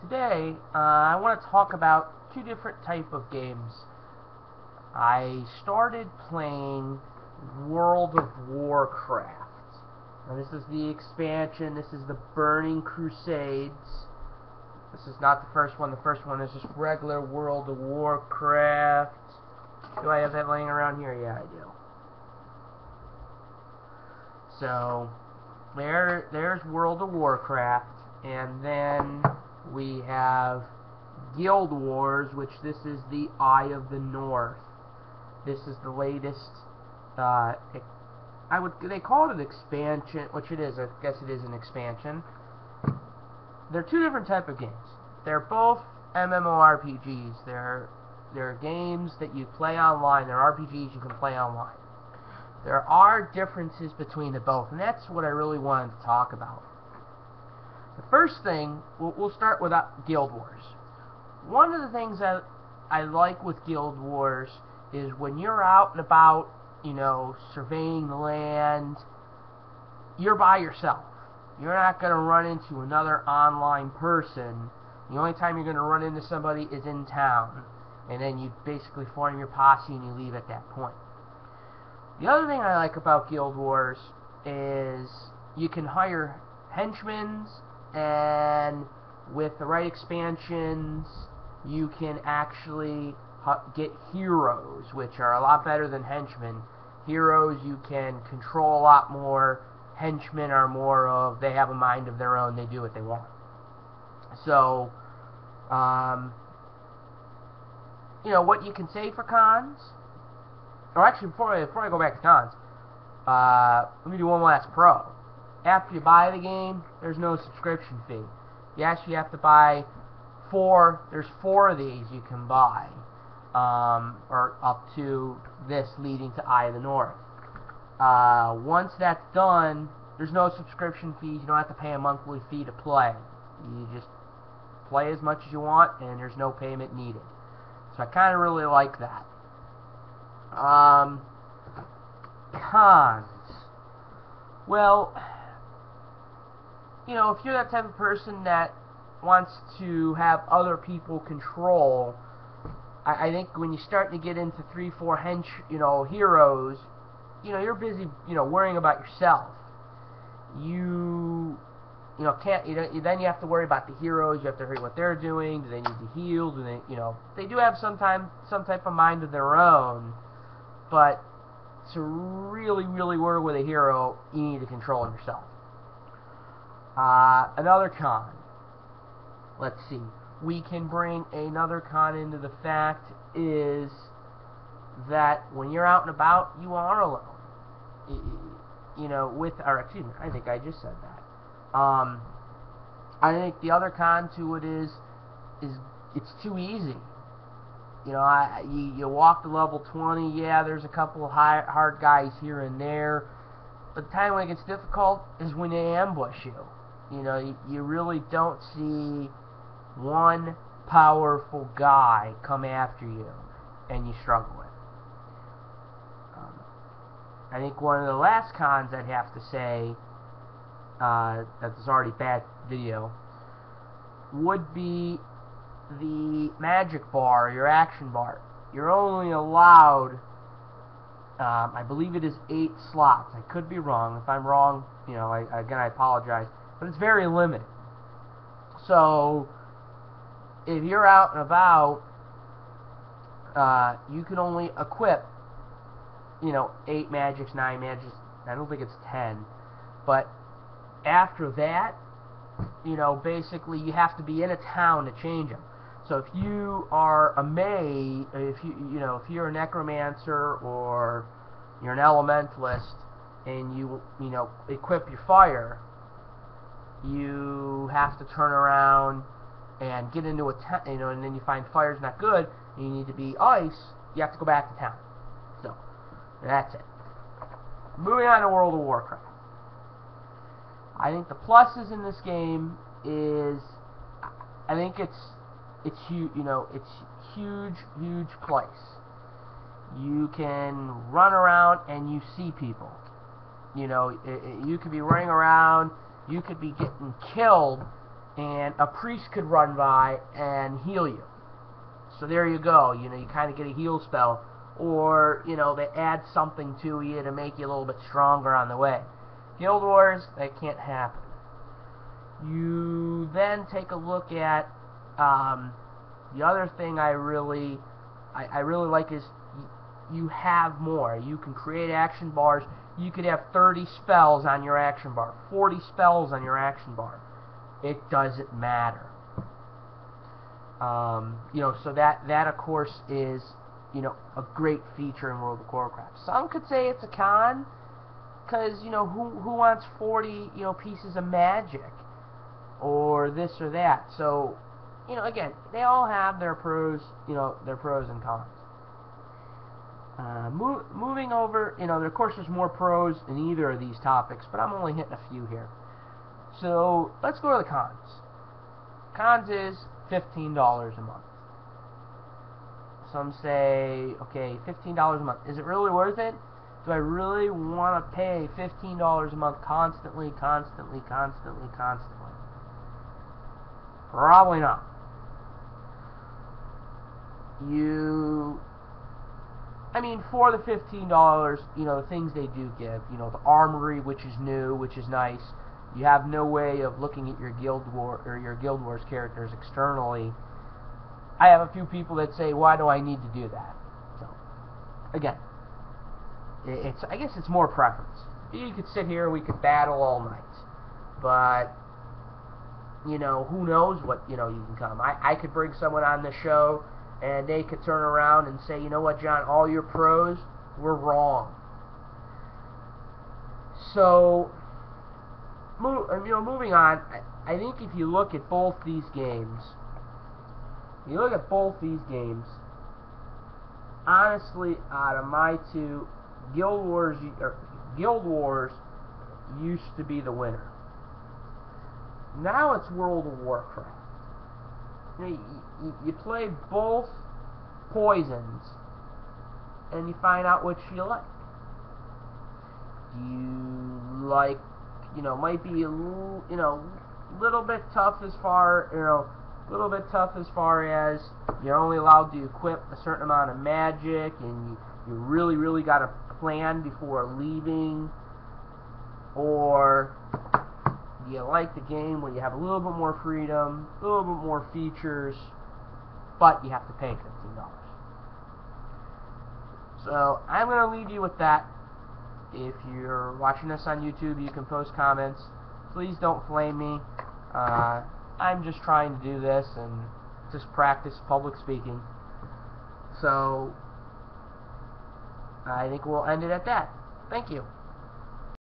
Today, I want to talk about two different type of games. I started playing World of Warcraft. Now, this is the expansion. This is the Burning Crusades. This is not the first one. The first one is just regular World of Warcraft. Do I have that laying around here? Yeah, I do. So, there's World of Warcraft, and then we have Guild Wars, which this is the Eye of the North. This is the latest, they call it an expansion, which it is, I guess it is an expansion. They're two different type of games. They're both MMORPGs. They're games that you play online. They're RPGs you can play online. There are differences between the both, and that's what I really wanted to talk about. The first thing, we'll start with Guild Wars. One of the things that I like with Guild Wars is when you're out and about, surveying the land, you're by yourself. You're not going to run into another online person. The only time you're going to run into somebody is in town, and then you basically form your posse and you leave at that point. The other thing I like about Guild Wars is you can hire henchmen, and with the right expansions, you can actually get heroes, which are a lot better than henchmen. Heroes you can control a lot more. Henchmen are more of, they have a mind of their own, they do what they want. So, what you can say for cons, or actually, before I go back to cons, let me do one last pro. After you buy the game, there's no subscription fee. You actually have to buy there's 4 of these you can buy, or up to this leading to Eye of the North. Once that's done, there's no subscription fees. You don't have to pay a monthly fee to play. You just play as much as you want, and there's no payment needed. So I kind of really like that. Cons. Well, if you're that type of person that wants to have other people control, I think when you start to get into 3-4 heroes, you're busy, worrying about yourself. Then you have to worry about the heroes. You have to worry what they're doing. Do they need to heal? Do they, they do have some type of mind of their own, but to really, really work with a hero, you need to control yourself. Another con. Let's see. We can bring another con into the fact is that when you're out and about, you are alone. I think I just said that. I think the other con to it is it's too easy. You walk to level 20, yeah, there's a couple of hard guys here and there, but the time when it gets difficult is when they ambush you. You really don't see one powerful guy come after you, and you struggle with. I think one of the last cons I'd have to say, that's already bad video, would be the magic bar, your action bar. You're only allowed, I believe it is 8 slots. I could be wrong. If I'm wrong, I apologize. But it's very limited. So, if you're out and about, you can only equip, 8 magics, 9 magics. I don't think it's 10. But after that, basically you have to be in a town to change them. So if you are a mage, if you're a necromancer or you're an elementalist, and you equip your fire, you have to turn around and get into a town, and then you find fire's not good, and you need to be ice. You have to go back to town. So that's it. Moving on to World of Warcraft. I think the pluses in this game is, I think it's huge. It's huge place. You can run around and you see people. You could be running around. You could be getting killed and a priest could run by and heal you. So there you go. You know, you kind of get a heal spell, or you know, they add something to you to make you a little bit stronger on the way. Guild Wars, that can't happen. You then take a look at the other thing I really like is you have more. You can create action bars. You could have 30 spells on your action bar, 40 spells on your action bar. It doesn't matter. You know, so that of course is, you know, a great feature in World of Warcraft. Some could say it's a con, because, you know, who wants 40, you know, pieces of magic or this or that? So, you know, again, they all have their pros, you know, their pros and cons. Moving over, you know, of course there's more pros in either of these topics, but I'm only hitting a few here. So let's go to the cons. Cons is $15 a month. Some say, okay, $15 a month. Is it really worth it? Do I really want to pay $15 a month constantly? Probably not. I mean, for the $15, you know, the things they do give, you know, the armory, which is new, which is nice. You have no way of looking at your Guild Wars characters externally. I have a few people that say, why do I need to do that? So, again, I guess it's more preference. You could sit here, we could battle all night, but you know, who knows what, you know, you can come. I could bring someone on the show, and they could turn around and say, you know what, John, all your pros were wrong. So, moving on, I think if you look at both these games, honestly, out of my two, Guild Wars used to be the winner. Now it's World of Warcraft. You play both poisons, and you find out which you like. You like, you know, might be little bit tough as far, as you're only allowed to equip a certain amount of magic, and you really got to plan before leaving. Or you like the game where you have a little bit more freedom, a little bit more features, but you have to pay $15. So I'm going to leave you with that. If you're watching this on YouTube, you can post comments. Please don't flame me. I'm just trying to do this and just practice public speaking. So I think we'll end it at that. Thank you.